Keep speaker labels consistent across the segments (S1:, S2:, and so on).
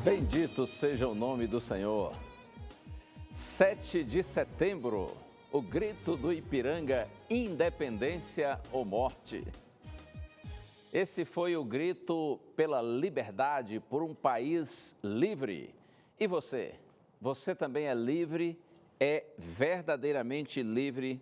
S1: Bendito seja o nome do Senhor. 7 de setembro, o grito do Ipiranga, independência ou morte. Esse foi o grito pela liberdade, por um país livre. E você? Você também é livre? É verdadeiramente livre?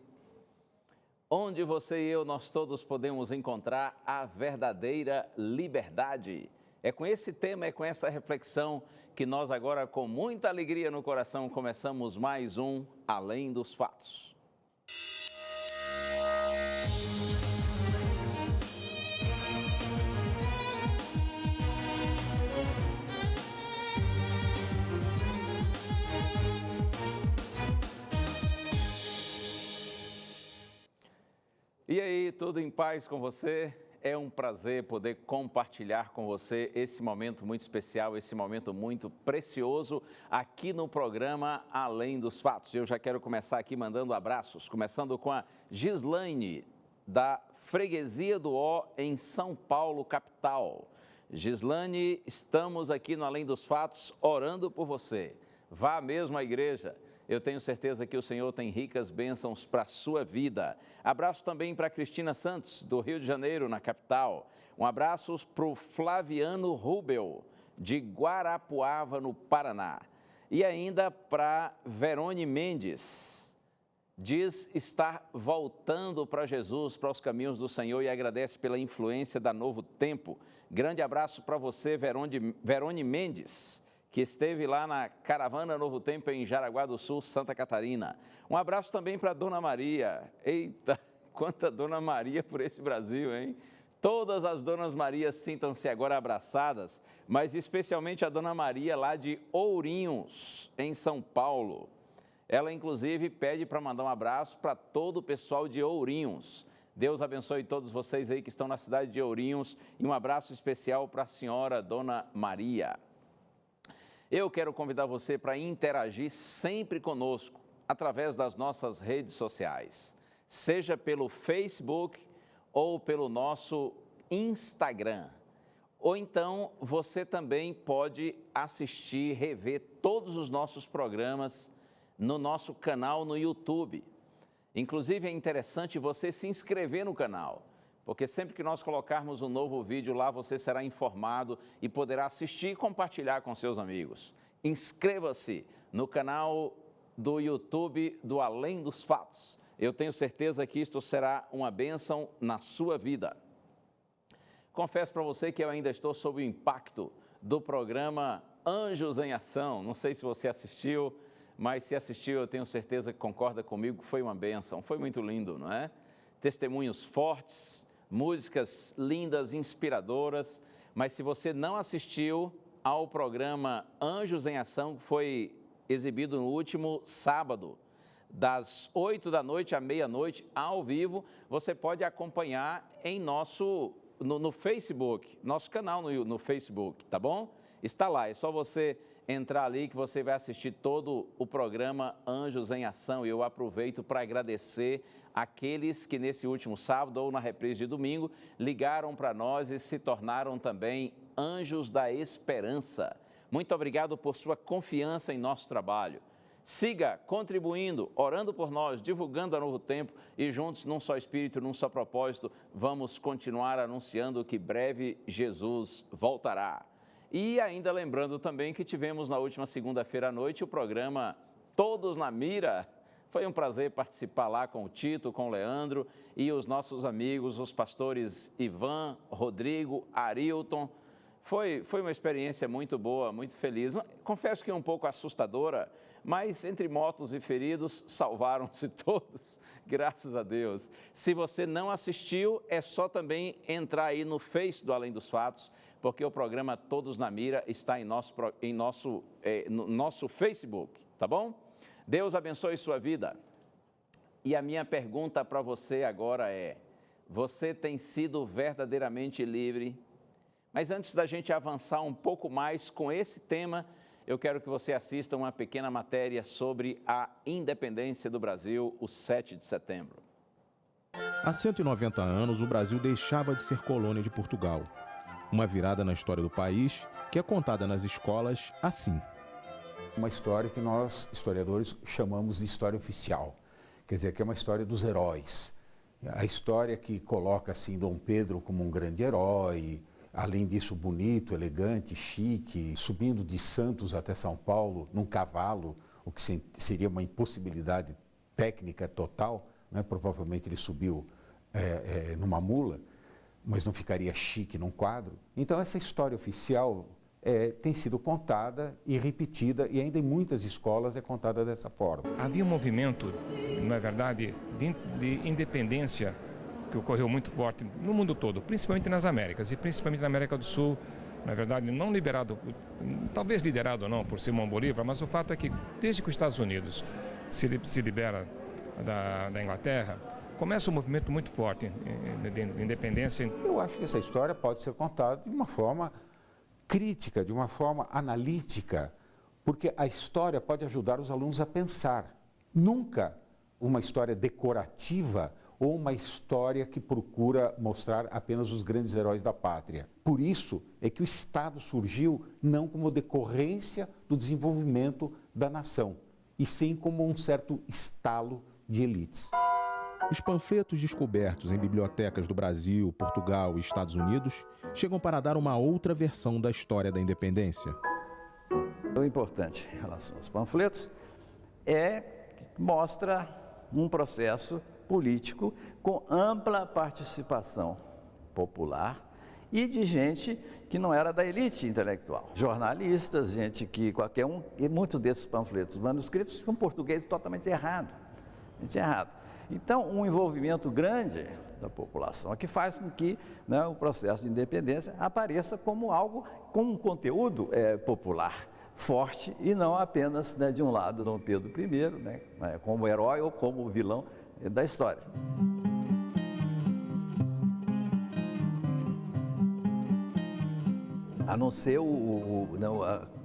S1: Onde você e eu, nós todos podemos encontrar a verdadeira liberdade? É com esse tema, é com essa reflexão que nós agora, com muita alegria no coração, começamos mais um Além dos Fatos. E aí, tudo em paz com você? É um prazer poder compartilhar com você esse momento muito especial, esse momento muito precioso aqui no programa Além dos Fatos. Eu já quero começar aqui mandando abraços, começando com a Gislaine, da Freguesia do Ó, em São Paulo, capital. Gislaine, estamos aqui no Além dos Fatos orando por você. Vá mesmo à igreja. Eu tenho certeza que o Senhor tem ricas bênçãos para a sua vida. Abraço também para a Cristina Santos, do Rio de Janeiro, na capital. Um abraço para o Flaviano Rubel, de Guarapuava, no Paraná. E ainda para Verone Mendes. Diz estar voltando para Jesus, para os caminhos do Senhor, e agradece pela influência da Novo Tempo. Grande abraço para você, Verone Mendes, que esteve lá na Caravana Novo Tempo em Jaraguá do Sul, Santa Catarina. Um abraço também para a Dona Maria. Eita, quanta Dona Maria por esse Brasil, hein? Todas as Donas Marias sintam-se agora abraçadas, mas especialmente a Dona Maria lá de Ourinhos, em São Paulo. Ela, inclusive, pede para mandar um abraço para todo o pessoal de Ourinhos. Deus abençoe todos vocês aí que estão na cidade de Ourinhos e um abraço especial para a senhora Dona Maria. Eu quero convidar você para interagir sempre conosco, através das nossas redes sociais, seja pelo Facebook ou pelo nosso Instagram. Ou então, você também pode assistir, rever todos os nossos programas no nosso canal no YouTube. Inclusive, é interessante você se inscrever no canal, porque sempre que nós colocarmos um novo vídeo lá, você será informado e poderá assistir e compartilhar com seus amigos. Inscreva-se no canal do YouTube do Além dos Fatos. Eu tenho certeza que isto será uma bênção na sua vida. Confesso para você que eu ainda estou sob o impacto do programa Anjos em Ação. Não sei se você assistiu, mas se assistiu, eu tenho certeza que concorda comigo que foi uma bênção. Foi muito lindo, não é? Testemunhos fortes, músicas lindas, inspiradoras, mas se você não assistiu ao programa Anjos em Ação, que foi exibido no último sábado, das 8 da noite à meia-noite, ao vivo, você pode acompanhar em no Facebook, nosso canal no Facebook, tá bom? Está lá, é só você entrar ali que você vai assistir todo o programa Anjos em Ação. E eu aproveito para agradecer aqueles que nesse último sábado ou na reprise de domingo ligaram para nós e se tornaram também Anjos da Esperança. Muito obrigado por sua confiança em nosso trabalho. Siga contribuindo, orando por nós, divulgando a Novo Tempo e juntos, num só espírito, num só propósito, vamos continuar anunciando que breve Jesus voltará. E ainda lembrando também que tivemos na última segunda-feira à noite o programa Todos na Mira. Foi um prazer participar lá com o Tito, com o Leandro e os nossos amigos, os pastores Ivan, Rodrigo, Arilton. Foi uma experiência muito boa, muito feliz. Confesso que um pouco assustadora, mas entre mortos e feridos, salvaram-se todos, graças a Deus. Se você não assistiu, é só também entrar aí no Face do Além dos Fatos, porque o programa Todos na Mira está no nosso Facebook, tá bom? Deus abençoe sua vida. E a minha pergunta para você agora é: você tem sido verdadeiramente livre? Mas antes da gente avançar um pouco mais com esse tema, eu quero que você assista uma pequena matéria sobre a independência do Brasil, o 7 de setembro.
S2: Há 190 anos, o Brasil deixava de ser colônia de Portugal. Uma virada na história do país que é contada nas escolas assim.
S3: Uma história que nós, historiadores, chamamos de história oficial. Quer dizer, que é uma história dos heróis. A história que coloca assim Dom Pedro como um grande herói, além disso bonito, elegante, chique, subindo de Santos até São Paulo num cavalo, o que seria uma impossibilidade técnica total, né? Provavelmente ele subiu numa mula, mas não ficaria chique num quadro. Então essa história oficial tem sido contada e repetida, e ainda em muitas escolas é contada dessa forma.
S4: Havia um movimento, na verdade, de independência que ocorreu muito forte no mundo todo, principalmente nas Américas, e principalmente na América do Sul, na verdade, não liberado, talvez liderado ou não por Simão Bolívar, mas o fato é que desde que os Estados Unidos se libera da Inglaterra, começa um movimento muito forte de independência.
S3: Eu acho que essa história pode ser contada de uma forma crítica, de uma forma analítica, porque a história pode ajudar os alunos a pensar. Nunca uma história decorativa ou uma história que procura mostrar apenas os grandes heróis da pátria. Por isso é que o Estado surgiu não como decorrência do desenvolvimento da nação, e sim como um certo estalo de elites.
S2: Os panfletos descobertos em bibliotecas do Brasil, Portugal e Estados Unidos chegam para dar uma outra versão da história da independência.
S5: O importante em relação aos panfletos é que mostra um processo político com ampla participação popular e de gente que não era da elite intelectual. Jornalistas, gente que qualquer um, e muitos desses panfletos manuscritos com português totalmente errado. Então, um envolvimento grande da população é que faz com que, né, o processo de independência apareça como algo com um conteúdo popular forte e não apenas, né, de um lado Dom Pedro I, né, como herói ou como vilão da história. A não ser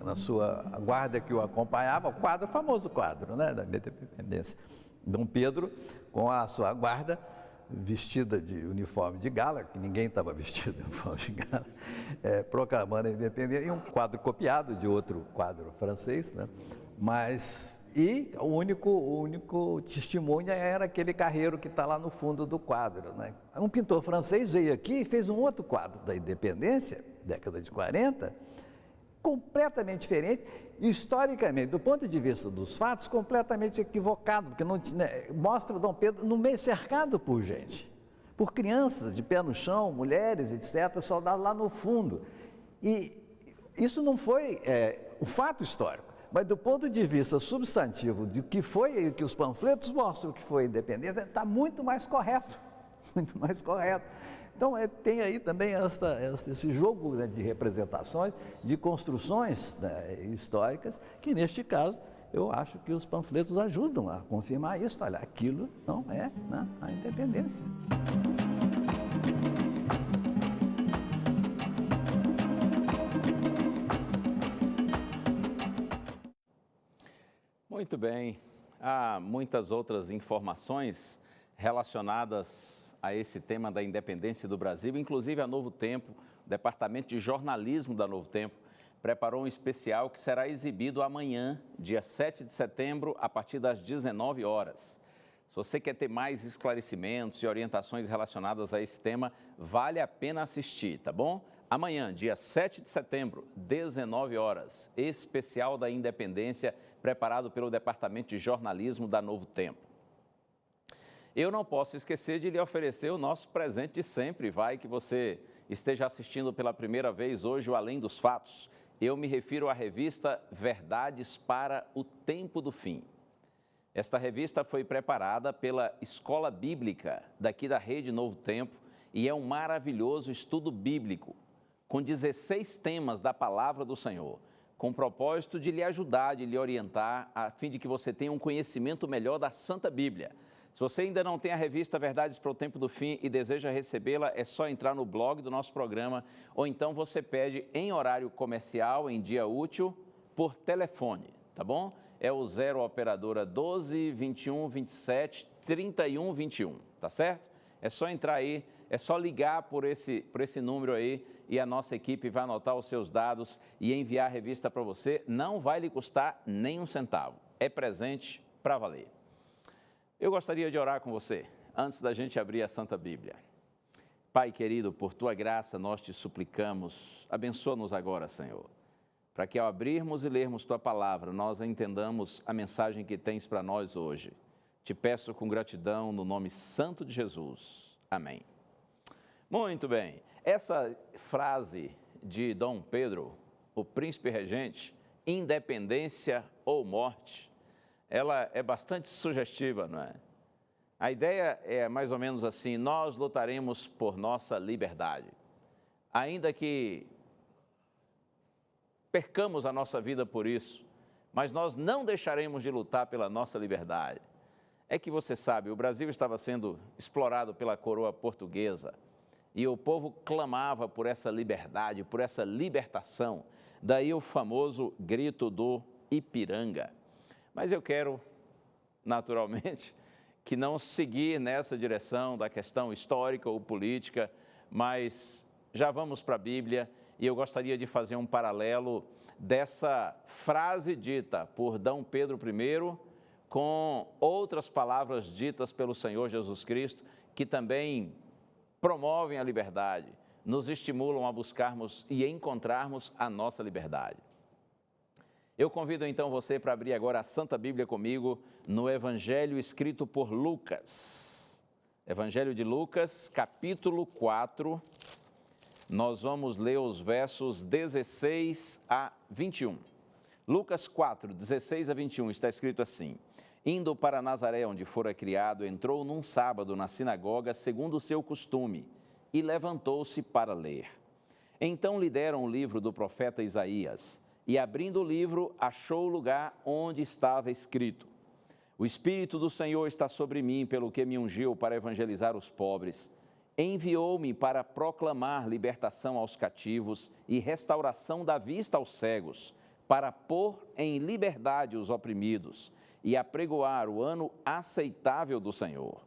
S5: na sua guarda que o acompanhava, o famoso quadro, né, da independência. Dom Pedro, com a sua guarda, vestida de uniforme de gala, que ninguém estava vestido de uniforme de gala, proclamando a independência, e um quadro copiado de outro quadro francês, né? E o único testemunha era aquele carreiro que está lá no fundo do quadro, né? Um pintor francês veio aqui e fez um outro quadro da independência, década de 40, completamente diferente, historicamente, do ponto de vista dos fatos, completamente equivocado, porque não, né, mostra Dom Pedro no meio cercado por gente, por crianças de pé no chão, mulheres, etc., soldados lá no fundo. E isso não foi o fato histórico, mas do ponto de vista substantivo de que foi, que os panfletos mostram que foi a independência, está muito mais correto, muito mais correto. Então, tem aí também esse jogo, né, de representações, de construções, né, históricas, que neste caso, eu acho que os panfletos ajudam a confirmar isso. Olha, aquilo não é, né, a independência.
S1: Muito bem. Há muitas outras informações relacionadas a esse tema da independência do Brasil, inclusive a Novo Tempo, o Departamento de Jornalismo da Novo Tempo, preparou um especial que será exibido amanhã, dia 7 de setembro, a partir das 19 horas. Se você quer ter mais esclarecimentos e orientações relacionadas a esse tema, vale a pena assistir, tá bom? Amanhã, dia 7 de setembro, 19 horas, especial da independência, preparado pelo Departamento de Jornalismo da Novo Tempo. Eu não posso esquecer de lhe oferecer o nosso presente de sempre. Vai que você esteja assistindo pela primeira vez hoje o Além dos Fatos. Eu me refiro à revista Verdades para o Tempo do Fim. Esta revista foi preparada pela Escola Bíblica daqui da Rede Novo Tempo e é um maravilhoso estudo bíblico com 16 temas da Palavra do Senhor, com o propósito de lhe ajudar, de lhe orientar, a fim de que você tenha um conhecimento melhor da Santa Bíblia. Se você ainda não tem a revista Verdades para o Tempo do Fim e deseja recebê-la, é só entrar no blog do nosso programa ou então você pede em horário comercial, em dia útil, por telefone, tá bom? É o 0 operadora 12 21 27 31 21, tá certo? É só entrar aí, é só ligar por esse número aí e a nossa equipe vai anotar os seus dados e enviar a revista para você. Não vai lhe custar nem um centavo. É presente para valer. Eu gostaria de orar com você, antes da gente abrir a Santa Bíblia. Pai querido, por Tua graça nós te suplicamos, abençoa-nos agora, Senhor, para que ao abrirmos e lermos Tua palavra, nós entendamos a mensagem que tens para nós hoje. Te peço com gratidão no nome santo de Jesus. Amém. Muito bem, essa frase de Dom Pedro, o príncipe regente, independência ou morte, ela é bastante sugestiva, não é? A ideia é mais ou menos assim: nós lutaremos por nossa liberdade. Ainda que percamos a nossa vida por isso, mas nós não deixaremos de lutar pela nossa liberdade. É que você sabe, o Brasil estava sendo explorado pela coroa portuguesa e o povo clamava por essa liberdade, por essa libertação. Daí o famoso grito do Ipiranga. Mas eu quero, naturalmente, que não seguir nessa direção da questão histórica ou política, mas já vamos para a Bíblia e eu gostaria de fazer um paralelo dessa frase dita por D. Pedro I com outras palavras ditas pelo Senhor Jesus Cristo, que também promovem a liberdade, nos estimulam a buscarmos e encontrarmos a nossa liberdade. Eu convido então você para abrir agora a Santa Bíblia comigo no Evangelho escrito por Lucas. Evangelho de Lucas, capítulo 4, nós vamos ler os versos 16 a 21. Lucas 4, 16 a 21, está escrito assim: Indo para Nazaré, onde fora criado, entrou num sábado na sinagoga, segundo o seu costume, e levantou-se para ler. Então lhe deram o livro do profeta Isaías, e abrindo o livro, achou o lugar onde estava escrito: O Espírito do Senhor está sobre mim, pelo que me ungiu para evangelizar os pobres. Enviou-me para proclamar libertação aos cativos e restauração da vista aos cegos, para pôr em liberdade os oprimidos e apregoar o ano aceitável do Senhor.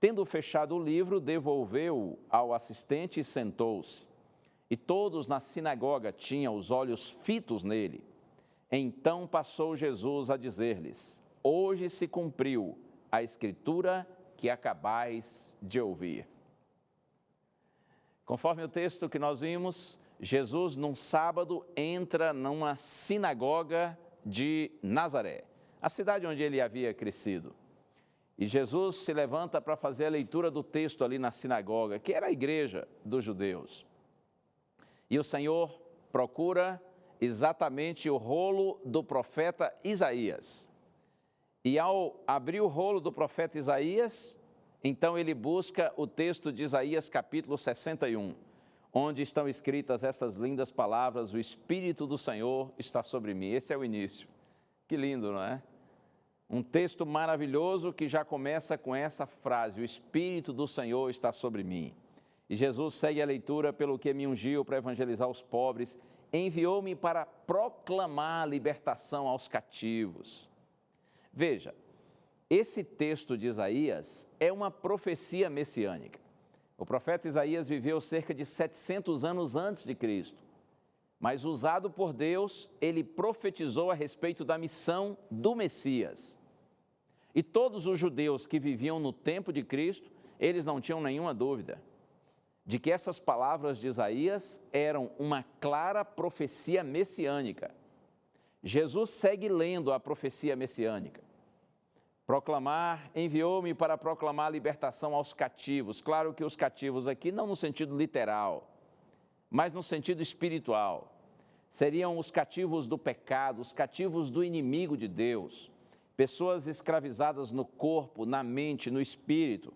S1: Tendo fechado o livro, devolveu-o ao assistente e sentou-se. E todos na sinagoga tinham os olhos fitos nele. Então passou Jesus a dizer-lhes: Hoje se cumpriu a escritura que acabais de ouvir. Conforme o texto que nós vimos, Jesus, num sábado, entra numa sinagoga de Nazaré, a cidade onde ele havia crescido. E Jesus se levanta para fazer a leitura do texto ali na sinagoga, que era a igreja dos judeus. E o Senhor procura exatamente o rolo do profeta Isaías. E ao abrir o rolo do profeta Isaías, então ele busca o texto de Isaías capítulo 61, onde estão escritas essas lindas palavras: O Espírito do Senhor está sobre mim. Esse é o início. Que lindo, não é? Um texto maravilhoso que já começa com essa frase: O Espírito do Senhor está sobre mim. E Jesus segue a leitura: Pelo que me ungiu para evangelizar os pobres, enviou-me para proclamar a libertação aos cativos. Veja, esse texto de Isaías é uma profecia messiânica. O profeta Isaías viveu cerca de 700 anos antes de Cristo, mas usado por Deus, ele profetizou a respeito da missão do Messias. E todos os judeus que viviam no tempo de Cristo, eles não tinham nenhuma dúvida de que essas palavras de Isaías eram uma clara profecia messiânica. Jesus segue lendo a profecia messiânica. Enviou-me para proclamar a libertação aos cativos. Claro que os cativos aqui não no sentido literal, mas no sentido espiritual. Seriam os cativos do pecado, os cativos do inimigo de Deus. Pessoas escravizadas no corpo, na mente, no espírito,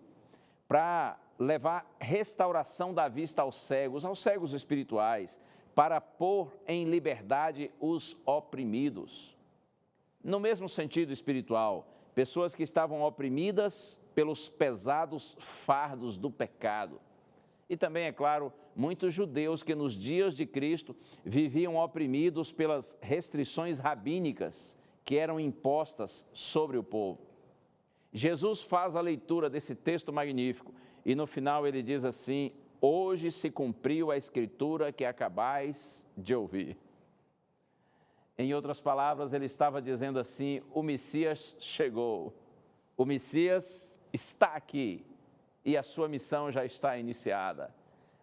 S1: para levar restauração da vista aos cegos espirituais, para pôr em liberdade os oprimidos. No mesmo sentido espiritual, pessoas que estavam oprimidas pelos pesados fardos do pecado. E também, é claro, muitos judeus que nos dias de Cristo viviam oprimidos pelas restrições rabínicas que eram impostas sobre o povo. Jesus faz a leitura desse texto magnífico e no final ele diz assim: hoje se cumpriu a escritura que acabais de ouvir. Em outras palavras, ele estava dizendo assim: o Messias chegou, o Messias está aqui e a sua missão já está iniciada.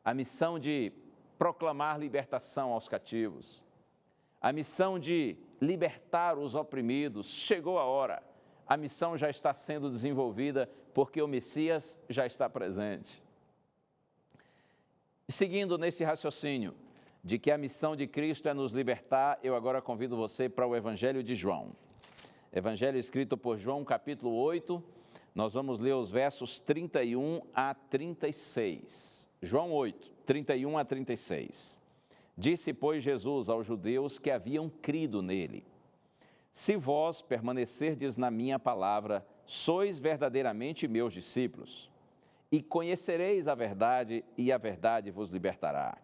S1: A missão de proclamar libertação aos cativos, a missão de libertar os oprimidos, chegou a hora. A missão já está sendo desenvolvida porque o Messias já está presente. Seguindo nesse raciocínio de que a missão de Cristo é nos libertar, eu agora convido você para o Evangelho de João. Evangelho escrito por João, capítulo 8, nós vamos ler os versos 31 a 36. João 8, 31 a 36. Disse, pois, Jesus aos judeus que haviam crido nele: se vós permanecerdes na minha palavra, sois verdadeiramente meus discípulos, e conhecereis a verdade, e a verdade vos libertará.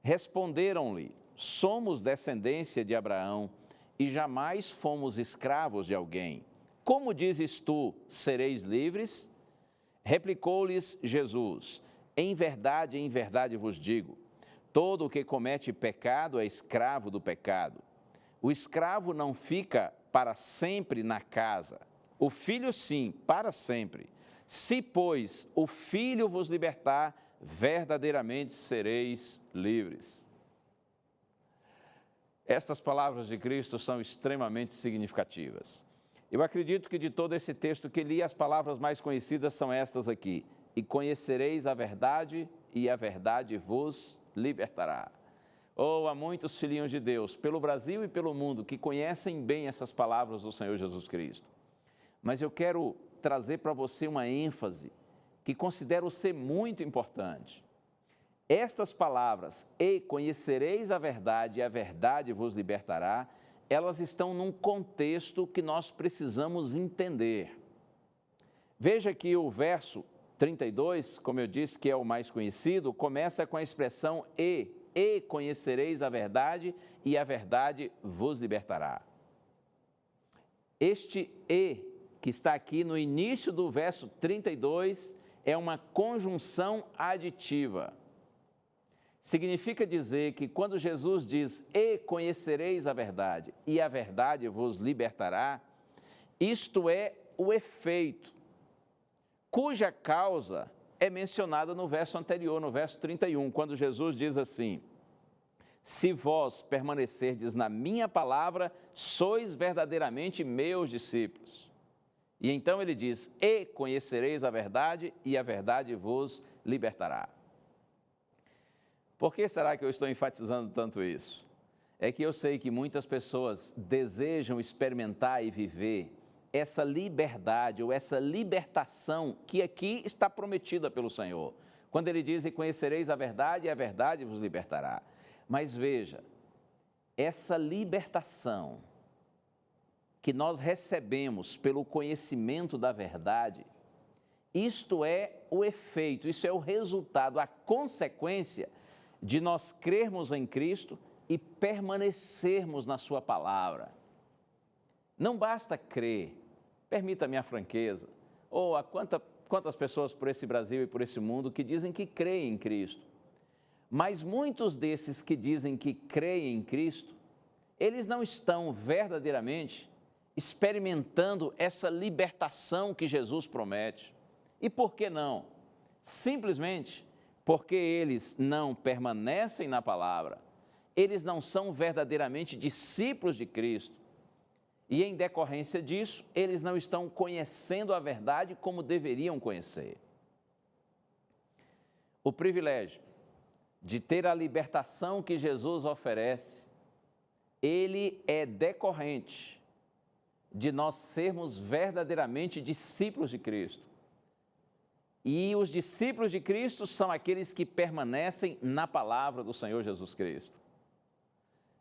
S1: Responderam-lhe: somos descendência de Abraão, e jamais fomos escravos de alguém. Como dizes tu, sereis livres? Replicou-lhes Jesus: em verdade vos digo, todo o que comete pecado é escravo do pecado. O escravo não fica para sempre na casa, o filho sim, para sempre. Se, pois, o filho vos libertar, verdadeiramente sereis livres. Estas palavras de Cristo são extremamente significativas. Eu acredito que de todo esse texto que li, as palavras mais conhecidas são estas aqui: e conhecereis a verdade, e a verdade vos libertará. Oh, há muitos filhinhos de Deus, pelo Brasil e pelo mundo, que conhecem bem essas palavras do Senhor Jesus Cristo. Mas eu quero trazer para você uma ênfase que considero ser muito importante. Estas palavras, e conhecereis a verdade, e a verdade vos libertará, elas estão num contexto que nós precisamos entender. Veja que o verso 32, como eu disse que é o mais conhecido, começa com a expressão e conhecereis a verdade, e a verdade vos libertará. Este e, que está aqui no início do verso 32, é uma conjunção aditiva. Significa dizer que quando Jesus diz, e conhecereis a verdade, e a verdade vos libertará, isto é o efeito, cuja causa é mencionada no verso anterior, no verso 31, quando Jesus diz assim: se vós permanecerdes na minha palavra, sois verdadeiramente meus discípulos. E então ele diz, e conhecereis a verdade, e a verdade vos libertará. Por que será que eu estou enfatizando tanto isso? É que eu sei que muitas pessoas desejam experimentar e viver essa liberdade ou essa libertação que aqui está prometida pelo Senhor. Quando ele diz, e conhecereis a verdade, e a verdade vos libertará. Mas veja, essa libertação que nós recebemos pelo conhecimento da verdade, isto é o efeito, isso é o resultado, a consequência de nós crermos em Cristo e permanecermos na sua palavra. Não basta crer, permita-me a franqueza, ou há quantas pessoas por esse Brasil e por esse mundo que dizem que creem em Cristo, mas muitos desses que dizem que creem em Cristo, eles não estão verdadeiramente experimentando essa libertação que Jesus promete. E por que não? Simplesmente porque eles não permanecem na palavra, eles não são verdadeiramente discípulos de Cristo. E em decorrência disso, eles não estão conhecendo a verdade como deveriam conhecer. O privilégio de ter a libertação que Jesus oferece, ele é decorrente de nós sermos verdadeiramente discípulos de Cristo. E os discípulos de Cristo são aqueles que permanecem na palavra do Senhor Jesus Cristo.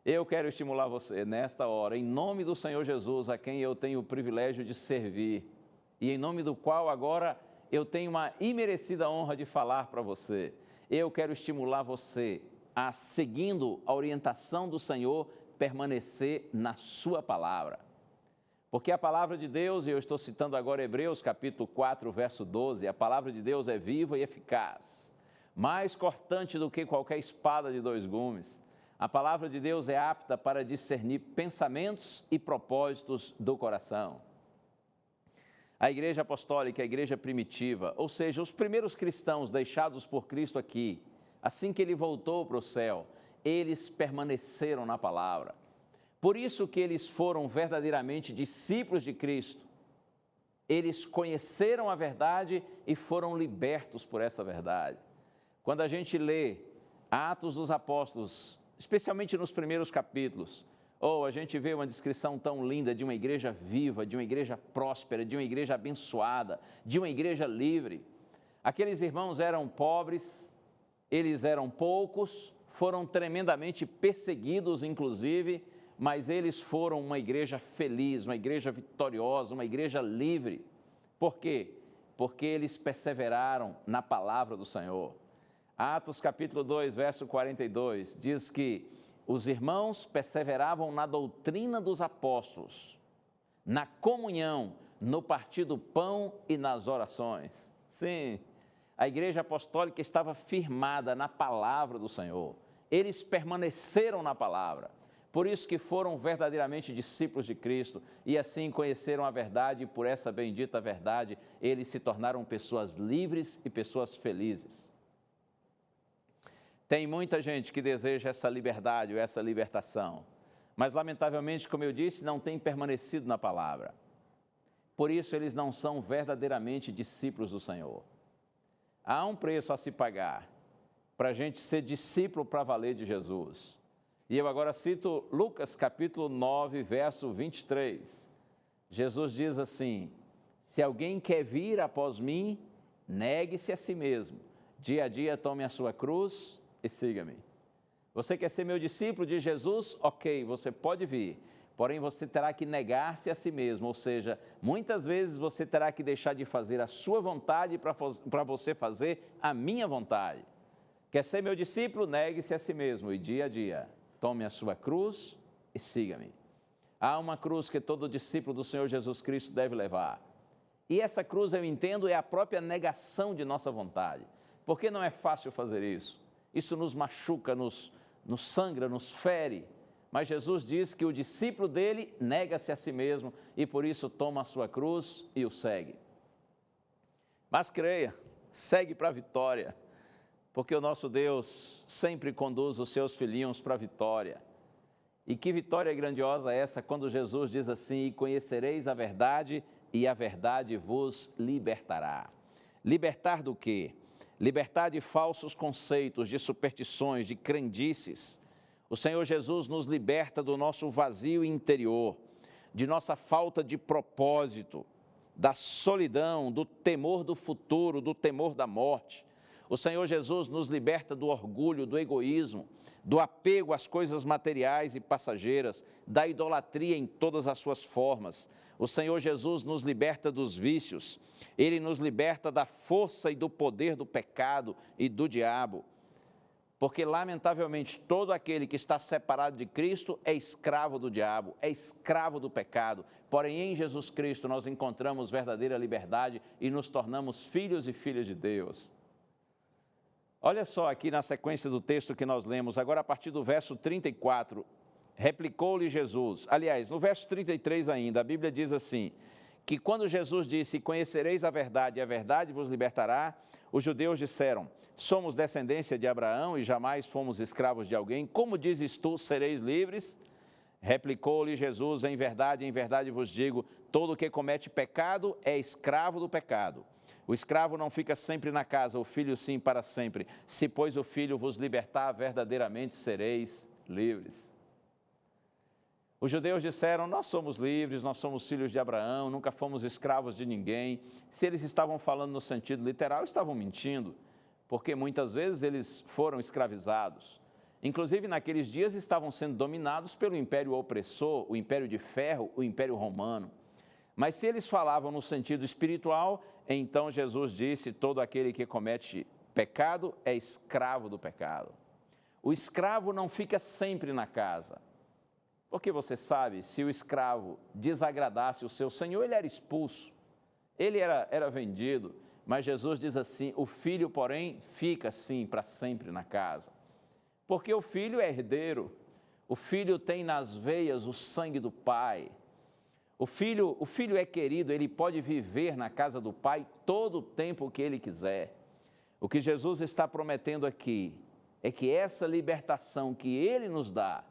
S1: Eu quero estimular você nesta hora, em nome do Senhor Jesus, a quem eu tenho o privilégio de servir, e em nome do qual agora eu tenho uma imerecida honra de falar para você. Eu quero estimular você a, seguindo a orientação do Senhor, permanecer na sua palavra. Porque a palavra de Deus, e eu estou citando agora Hebreus capítulo 4, verso 12, a palavra de Deus é viva e eficaz, mais cortante do que qualquer espada de 2 gumes. A palavra de Deus é apta para discernir pensamentos e propósitos do coração. A igreja apostólica, a igreja primitiva, ou seja, os primeiros cristãos deixados por Cristo aqui, assim que ele voltou para o céu, eles permaneceram na palavra. Por isso que eles foram verdadeiramente discípulos de Cristo. Eles conheceram a verdade e foram libertos por essa verdade. Quando a gente lê Atos dos Apóstolos, especialmente nos primeiros capítulos, a gente vê uma descrição tão linda de uma igreja viva, de uma igreja próspera, de uma igreja abençoada, de uma igreja livre. Aqueles irmãos eram pobres, eles eram poucos, foram tremendamente perseguidos, inclusive, mas eles foram uma igreja feliz, uma igreja vitoriosa, uma igreja livre. Por quê? Porque eles perseveraram na palavra do Senhor. Atos capítulo 2, verso 42, diz que os irmãos perseveravam na doutrina dos apóstolos, na comunhão, no partir do pão e nas orações. Sim, a igreja apostólica estava firmada na palavra do Senhor. Eles permaneceram na palavra. Por isso que foram verdadeiramente discípulos de Cristo e assim conheceram a verdade e por essa bendita verdade eles se tornaram pessoas livres e pessoas felizes. Tem muita gente que deseja essa liberdade ou essa libertação, mas lamentavelmente, como eu disse, não tem permanecido na palavra. Por isso eles não são verdadeiramente discípulos do Senhor. Há um preço a se pagar para a gente ser discípulo para valer de Jesus. E eu agora cito Lucas capítulo 9, verso 23. Jesus diz assim: se alguém quer vir após mim, negue-se a si mesmo. Dia a dia tome a sua cruz e siga-me. Você quer ser meu discípulo de Jesus? Ok, você pode vir. Porém, você terá que negar-se a si mesmo. Ou seja, muitas vezes você terá que deixar de fazer a sua vontade para você fazer a minha vontade. Quer ser meu discípulo? Negue-se a si mesmo e dia a dia tome a sua cruz e siga-me. Há uma cruz que todo discípulo do Senhor Jesus Cristo deve levar. E essa cruz, eu entendo, é a própria negação de nossa vontade. Porque não é fácil fazer isso. Isso nos machuca, nos sangra, nos fere. Mas Jesus diz que o discípulo dele nega-se a si mesmo e por isso toma a sua cruz e o segue. Mas creia, segue para a vitória. Porque o nosso Deus sempre conduz os seus filhinhos para a vitória. E que vitória grandiosa é essa quando Jesus diz assim: e conhecereis a verdade e a verdade vos libertará. Libertar do quê? Libertar de falsos conceitos, de superstições, de crendices. O Senhor Jesus nos liberta do nosso vazio interior, de nossa falta de propósito, da solidão, do temor do futuro, do temor da morte. O Senhor Jesus nos liberta do orgulho, do egoísmo, do apego às coisas materiais e passageiras, da idolatria em todas as suas formas. O Senhor Jesus nos liberta dos vícios, Ele nos liberta da força e do poder do pecado e do diabo. Porque, lamentavelmente, todo aquele que está separado de Cristo é escravo do diabo, é escravo do pecado. Porém, em Jesus Cristo nós encontramos verdadeira liberdade e nos tornamos filhos e filhas de Deus. Olha só aqui na sequência do texto que nós lemos, agora a partir do verso 34, replicou-lhe Jesus. Aliás, no verso 33 ainda, a Bíblia diz assim, que quando Jesus disse, conhecereis a verdade e a verdade vos libertará, os judeus disseram, somos descendência de Abraão e jamais fomos escravos de alguém, como dizes tu, sereis livres? Replicou-lhe Jesus, em verdade vos digo, todo o que comete pecado é escravo do pecado. O escravo não fica sempre na casa, o filho sim para sempre. Se, pois, o filho vos libertar, verdadeiramente sereis livres. Os judeus disseram, nós somos livres, nós somos filhos de Abraão, nunca fomos escravos de ninguém. Se eles estavam falando no sentido literal, estavam mentindo, porque muitas vezes eles foram escravizados. Inclusive, naqueles dias estavam sendo dominados pelo império opressor, o império de ferro, o império romano. Mas se eles falavam no sentido espiritual, então Jesus disse, todo aquele que comete pecado é escravo do pecado. O escravo não fica sempre na casa. Porque você sabe, se o escravo desagradasse o seu senhor, ele era expulso, ele era vendido. Mas Jesus diz assim: o filho, porém, fica assim para sempre na casa. Porque o filho é herdeiro, o filho tem nas veias o sangue do pai. O filho é querido, ele pode viver na casa do pai todo o tempo que ele quiser. O que Jesus está prometendo aqui é que essa libertação que ele nos dá,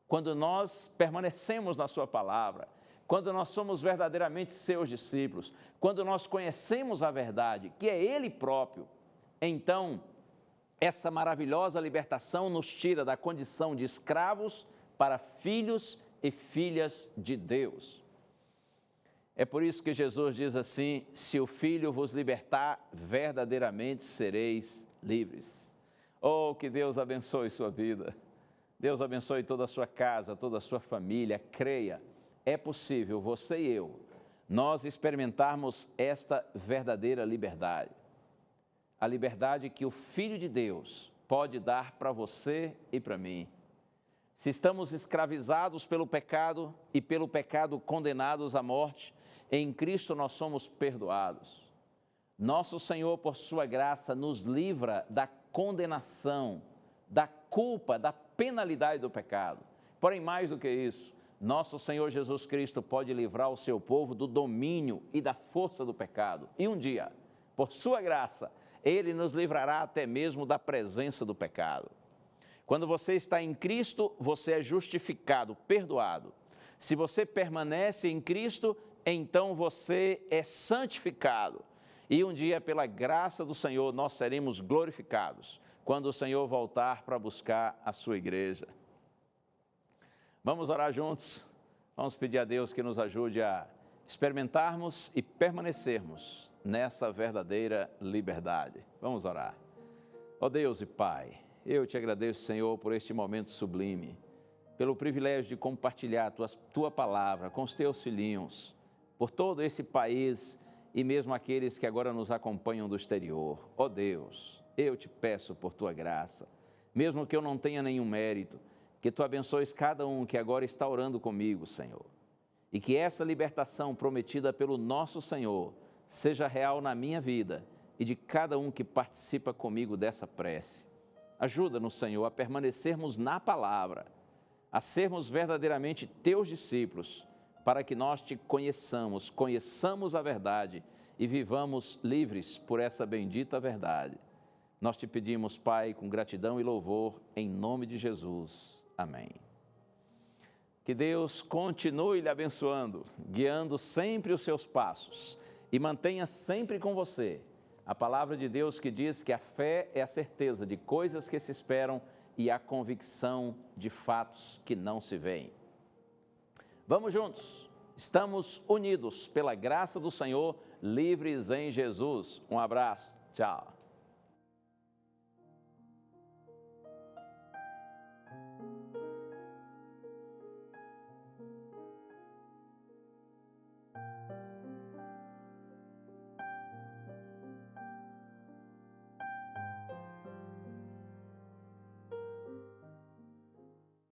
S1: quando nós permanecemos na sua palavra, quando nós somos verdadeiramente seus discípulos, quando nós conhecemos a verdade, que é ele próprio, então essa maravilhosa libertação nos tira da condição de escravos para filhos e filhas de Deus. É por isso que Jesus diz assim: se o Filho vos libertar, verdadeiramente sereis livres. Oh, que Deus abençoe sua vida. Deus abençoe toda a sua casa, toda a sua família. Creia, é possível você e eu, nós experimentarmos esta verdadeira liberdade. A liberdade que o Filho de Deus pode dar para você e para mim. Se estamos escravizados pelo pecado e pelo pecado condenados à morte, em Cristo nós somos perdoados. Nosso Senhor, por sua graça, nos livra da condenação, da culpa, da penalidade do pecado. Porém, mais do que isso, nosso Senhor Jesus Cristo pode livrar o seu povo do domínio e da força do pecado. E um dia, por sua graça, Ele nos livrará até mesmo da presença do pecado. Quando você está em Cristo, você é justificado, perdoado. Se você permanece em Cristo, então você é santificado. E um dia, pela graça do Senhor, nós seremos glorificados, quando o Senhor voltar para buscar a sua igreja. Vamos orar juntos? Vamos pedir a Deus que nos ajude a experimentarmos e permanecermos nessa verdadeira liberdade. Vamos orar. Ó Deus e Pai, eu te agradeço, Senhor, por este momento sublime, pelo privilégio de compartilhar tua palavra com os teus filhinhos, por todo esse país e mesmo aqueles que agora nos acompanham do exterior. Ó Deus, eu te peço por tua graça, mesmo que eu não tenha nenhum mérito, que tu abençoes cada um que agora está orando comigo, Senhor, e que essa libertação prometida pelo nosso Senhor seja real na minha vida e de cada um que participa comigo dessa prece. Ajuda-nos, Senhor, a permanecermos na palavra, a sermos verdadeiramente teus discípulos, para que nós te conheçamos a verdade e vivamos livres por essa bendita verdade. Nós te pedimos, Pai, com gratidão e louvor, em nome de Jesus. Amém. Que Deus continue lhe abençoando, guiando sempre os seus passos e mantenha sempre com você a palavra de Deus que diz que a fé é a certeza de coisas que se esperam e a convicção de fatos que não se veem. Vamos juntos, estamos unidos pela graça do Senhor, livres em Jesus. Um abraço, tchau.